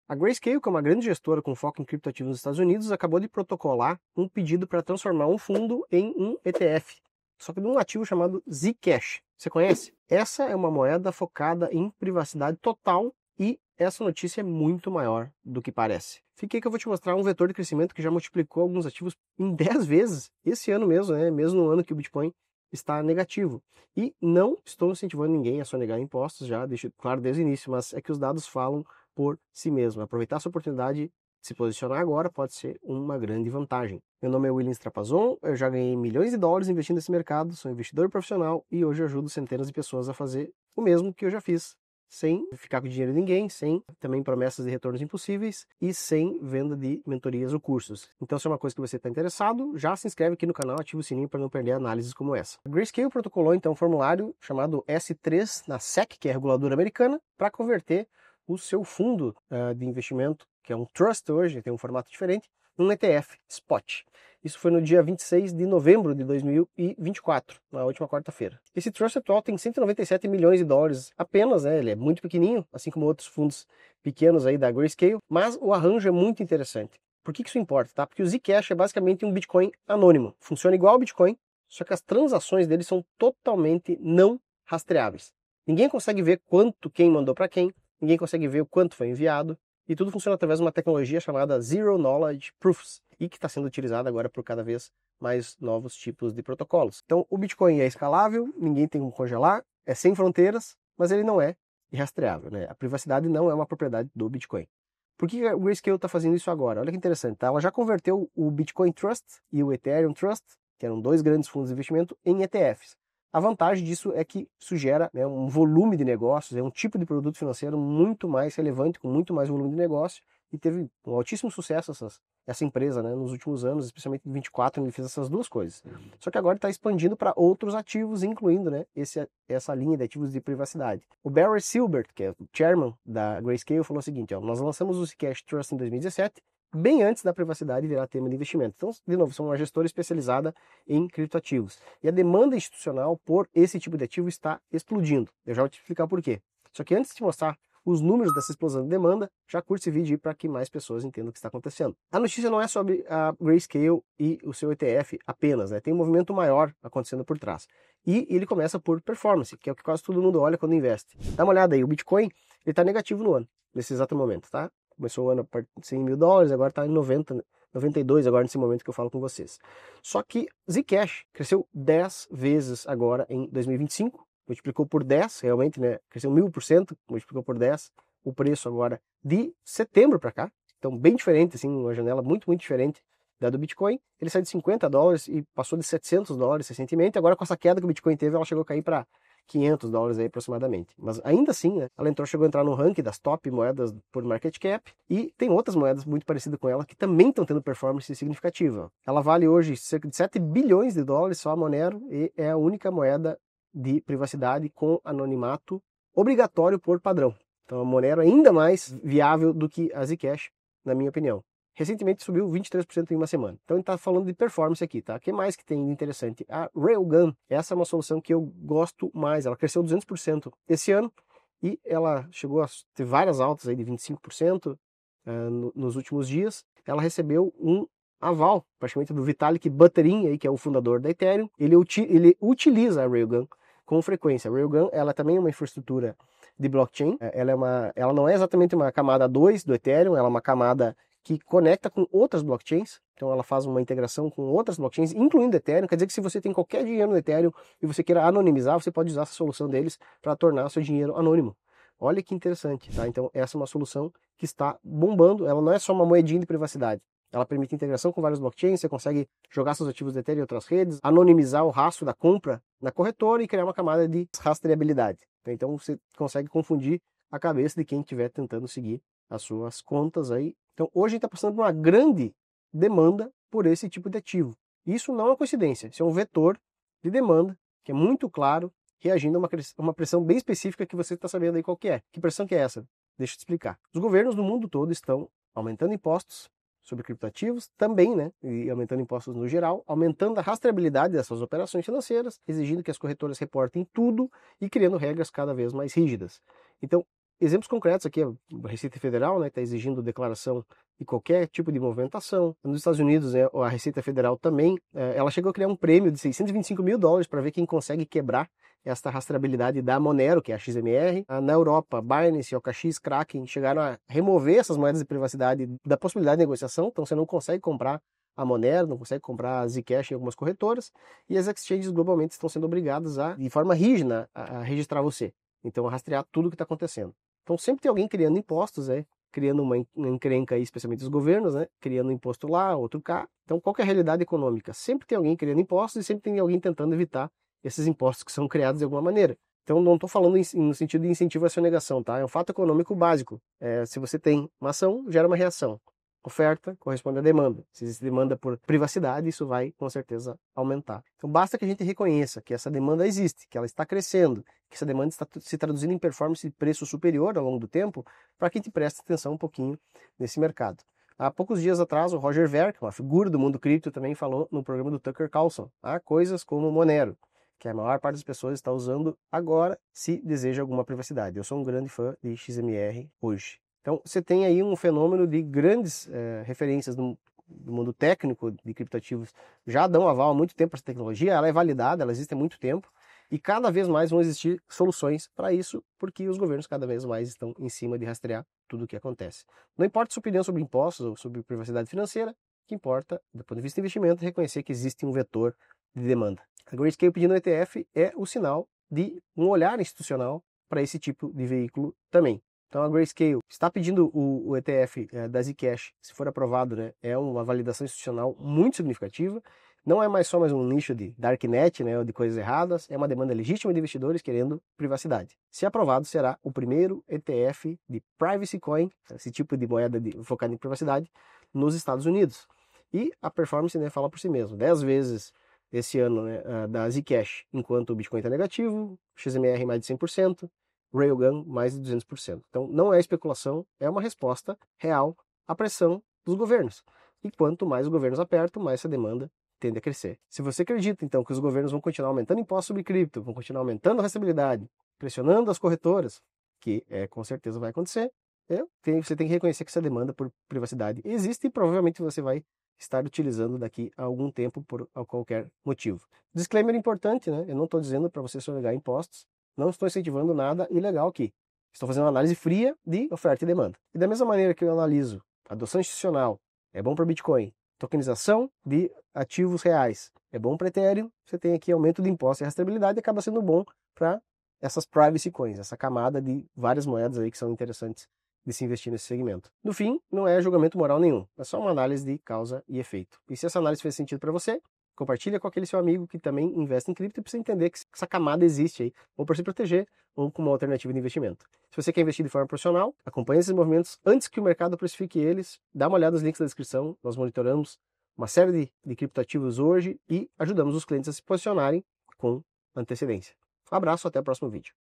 A Grayscale, que é uma grande gestora com foco em criptoativos nos Estados Unidos, acabou de protocolar um pedido para transformar um fundo em um ETF, só que de um ativo chamado Zcash. Você conhece? Essa é uma moeda focada em privacidade total e essa notícia é muito maior do que parece. Fique aí que eu vou te mostrar um vetor de crescimento que já multiplicou alguns ativos em 10 vezes esse ano mesmo, né? Mesmo no ano que o Bitcoin está negativo. E não estou incentivando ninguém a sonegar impostos, já deixo claro desde o início, mas é que os dados falam por si mesmo. Aproveitar essa oportunidade de se posicionar agora pode ser uma grande vantagem. Meu nome é William Strapazon, eu já ganhei milhões de dólares investindo nesse mercado, sou investidor profissional e hoje ajudo centenas de pessoas a fazer o mesmo que eu já fiz, sem ficar com dinheiro de ninguém, sem também promessas de retornos impossíveis e sem venda de mentorias ou cursos. Então, se é uma coisa que você está interessado, já se inscreve aqui no canal, ativa o sininho para não perder análises como essa. A Grayscale protocolou então um formulário chamado S3 na SEC, que é a reguladora americana, para converter o seu fundo de investimento, que é um trust hoje, tem um formato diferente, um ETF Spot. Isso foi no dia 26 de novembro de 2024, na última quarta-feira. Esse trust atual tem 197 milhões de dólares apenas, né? Ele é muito pequenininho, assim como outros fundos pequenos aí da Grayscale, mas o arranjo é muito interessante. Por que isso importa, tá? Porque o Zcash é basicamente um Bitcoin anônimo. Funciona igual ao Bitcoin, só que as transações dele são totalmente não rastreáveis. Ninguém consegue ver quanto quem mandou para quem, ninguém consegue ver o quanto foi enviado, e tudo funciona através de uma tecnologia chamada Zero Knowledge Proofs, e que está sendo utilizada agora por cada vez mais novos tipos de protocolos. Então, o Bitcoin é escalável, ninguém tem como congelar, é sem fronteiras, mas ele não é irrastreável, né? A privacidade não é uma propriedade do Bitcoin. Por que a Grayscale está fazendo isso agora? Olha que interessante, tá? Ela já converteu o Bitcoin Trust e o Ethereum Trust, que eram dois grandes fundos de investimento, em ETFs. A vantagem disso é que isso gera, né, um volume de negócios, é um tipo de produto financeiro muito mais relevante, com muito mais volume de negócio, e teve um altíssimo sucesso essa empresa, né, nos últimos anos, especialmente em 24, ele fez essas duas coisas. Só que agora está expandindo para outros ativos, incluindo, né, essa linha de ativos de privacidade. O Barry Silbert, que é o chairman da Grayscale, falou o seguinte, ó, nós lançamos o Zcash Trust em 2017, bem antes da privacidade virar tema de investimento. Então, de novo, são uma gestora especializada em criptoativos. E a demanda institucional por esse tipo de ativo está explodindo. Eu já vou te explicar por quê. Só que antes de te mostrar os números dessa explosão de demanda, já curte esse vídeo para que mais pessoas entendam o que está acontecendo. A notícia não é sobre a Grayscale e o seu ETF apenas, né? Tem um movimento maior acontecendo por trás. E ele começa por performance, que é o que quase todo mundo olha quando investe. Dá uma olhada aí, o Bitcoin está negativo no ano, nesse exato momento, tá? Começou o ano a 100 mil dólares, agora está em 90, 92 agora nesse momento que eu falo com vocês. Só que Zcash cresceu 10 vezes agora em 2025, multiplicou por 10, realmente, né? Cresceu 1000%, multiplicou por 10 o preço agora de setembro para cá. Então, bem diferente, assim, uma janela muito, muito diferente da do Bitcoin. Ele saiu de 50 dólares e passou de 700 dólares recentemente. Agora, com essa queda que o Bitcoin teve, ela chegou a cair para 500 dólares aí aproximadamente. Mas ainda assim, né, ela chegou a entrar no ranking das top moedas por market cap e tem outras moedas muito parecidas com ela que também estão tendo performance significativa. Ela vale hoje cerca de 7 bilhões de dólares só a Monero e é a única moeda de privacidade com anonimato obrigatório por padrão. Então a Monero é ainda mais viável do que a Zcash, na minha opinião. Recentemente subiu 23% em uma semana. Então a gente está falando de performance aqui, tá? O que mais que tem de interessante? A Railgun, essa é uma solução que eu gosto mais. Ela cresceu 200% esse ano e ela chegou a ter várias altas aí de 25% nos últimos dias. Ela recebeu um aval, praticamente do Vitalik Buterin, aí, que é o fundador da Ethereum. Ele utiliza a Railgun com frequência. A Railgun, ela também é uma infraestrutura de blockchain. Ela não é exatamente uma camada 2 do Ethereum, ela é uma camada que conecta com outras blockchains, então ela faz uma integração com outras blockchains, incluindo Ethereum. Quer dizer que se você tem qualquer dinheiro no Ethereum e você queira anonimizar, você pode usar essa solução deles para tornar o seu dinheiro anônimo. Olha que interessante, tá? Então essa é uma solução que está bombando, ela não é só uma moedinha de privacidade. Ela permite integração com várias blockchains, você consegue jogar seus ativos de Ethereum em outras redes, anonimizar o rastro da compra na corretora e criar uma camada de rastreabilidade. Então você consegue confundir a cabeça de quem estiver tentando seguir as suas contas aí. Então hoje a gente está passando por uma grande demanda por esse tipo de ativo. Isso não é uma coincidência, isso é um vetor de demanda que é muito claro, reagindo a uma pressão bem específica que você está sabendo aí qual que é. Que pressão que é essa? Deixa eu te explicar. Os governos do mundo todo estão aumentando impostos sobre criptoativos, também, né, e aumentando impostos no geral, aumentando a rastreabilidade dessas operações financeiras, exigindo que as corretoras reportem tudo e criando regras cada vez mais rígidas. Então, exemplos concretos aqui, a Receita Federal, né, está exigindo declaração de qualquer tipo de movimentação. Nos Estados Unidos, né, a Receita Federal também, ela chegou a criar um prêmio de $625 mil para ver quem consegue quebrar esta rastreabilidade da Monero, que é a XMR. Na Europa, Binance, OKX, Kraken chegaram a remover essas moedas de privacidade da possibilidade de negociação, então você não consegue comprar a Monero, não consegue comprar a Zcash em algumas corretoras, e as exchanges globalmente estão sendo obrigadas de forma rígida, a registrar você. Então, a rastrear tudo o que está acontecendo. Então, sempre tem alguém criando impostos, criando uma encrenca aí, especialmente os governos, né? Criando um imposto lá, outro cá. Então, qual que é a realidade econômica? Sempre tem alguém criando impostos e sempre tem alguém tentando evitar esses impostos que são criados de alguma maneira. Então, não estou falando no sentido de incentivo à sonegação, tá? É um fato econômico básico. Se você tem uma ação, gera uma reação. Oferta corresponde à demanda. Se existe demanda por privacidade, isso vai, com certeza, aumentar. Então, basta que a gente reconheça que essa demanda existe, que ela está crescendo, que essa demanda está se traduzindo em performance de preço superior ao longo do tempo, para que a gente preste atenção um pouquinho nesse mercado. Há poucos dias atrás, o Roger Ver, que é uma figura do mundo cripto, também falou no programa do Tucker Carlson. Há coisas como Monero, que a maior parte das pessoas está usando agora se deseja alguma privacidade. Eu sou um grande fã de XMR hoje. Então, você tem aí um fenômeno de grandes referências do mundo técnico de criptoativos já dão aval há muito tempo para essa tecnologia, ela é validada, ela existe há muito tempo, e cada vez mais vão existir soluções para isso, porque os governos cada vez mais estão em cima de rastrear tudo o que acontece. Não importa sua opinião sobre impostos ou sobre privacidade financeira, o que importa, do ponto de vista de investimento, é reconhecer que existe um vetor de demanda. A Grayscale pedindo um ETF é o sinal de um olhar institucional para esse tipo de veículo também. Então a Grayscale está pedindo o ETF da Zcash, se for aprovado, né, é uma validação institucional muito significativa. Não é mais só mais um nicho de darknet, né, ou de coisas erradas, é uma demanda legítima de investidores querendo privacidade. Se aprovado, será o primeiro ETF de Privacy Coin, esse tipo de moeda focada em privacidade, nos Estados Unidos. E a performance, né, fala por si mesmo, 10 vezes esse ano, né, da Zcash, enquanto o Bitcoin está negativo, XMR mais de 100%, Railgun mais de 200%. Então, não é especulação, é uma resposta real à pressão dos governos. E quanto mais os governos apertam, mais essa demanda tende a crescer. Se você acredita, então, que os governos vão continuar aumentando impostos sobre cripto, vão continuar aumentando a rastreabilidade, pressionando as corretoras, que com certeza vai acontecer, você tem que reconhecer que essa demanda por privacidade existe e provavelmente você vai estar utilizando daqui a algum tempo por qualquer motivo. Disclaimer importante, né? Eu não estou dizendo para você sonegar impostos, não estou incentivando nada ilegal aqui. Estou fazendo uma análise fria de oferta e demanda. E da mesma maneira que eu analiso adoção institucional, é bom para Bitcoin, tokenização de ativos reais, é bom para Ethereum, você tem aqui aumento de impostos e rastreabilidade e acaba sendo bom para essas privacy coins, essa camada de várias moedas aí que são interessantes de se investir nesse segmento. No fim, não é julgamento moral nenhum, é só uma análise de causa e efeito. E se essa análise fez sentido para você, compartilha com aquele seu amigo que também investe em cripto e precisa entender que essa camada existe aí, ou para se proteger, ou como uma alternativa de investimento. Se você quer investir de forma profissional, acompanhe esses movimentos antes que o mercado precifique eles, dá uma olhada nos links da descrição, nós monitoramos uma série de criptoativos hoje e ajudamos os clientes a se posicionarem com antecedência. Um abraço, até o próximo vídeo.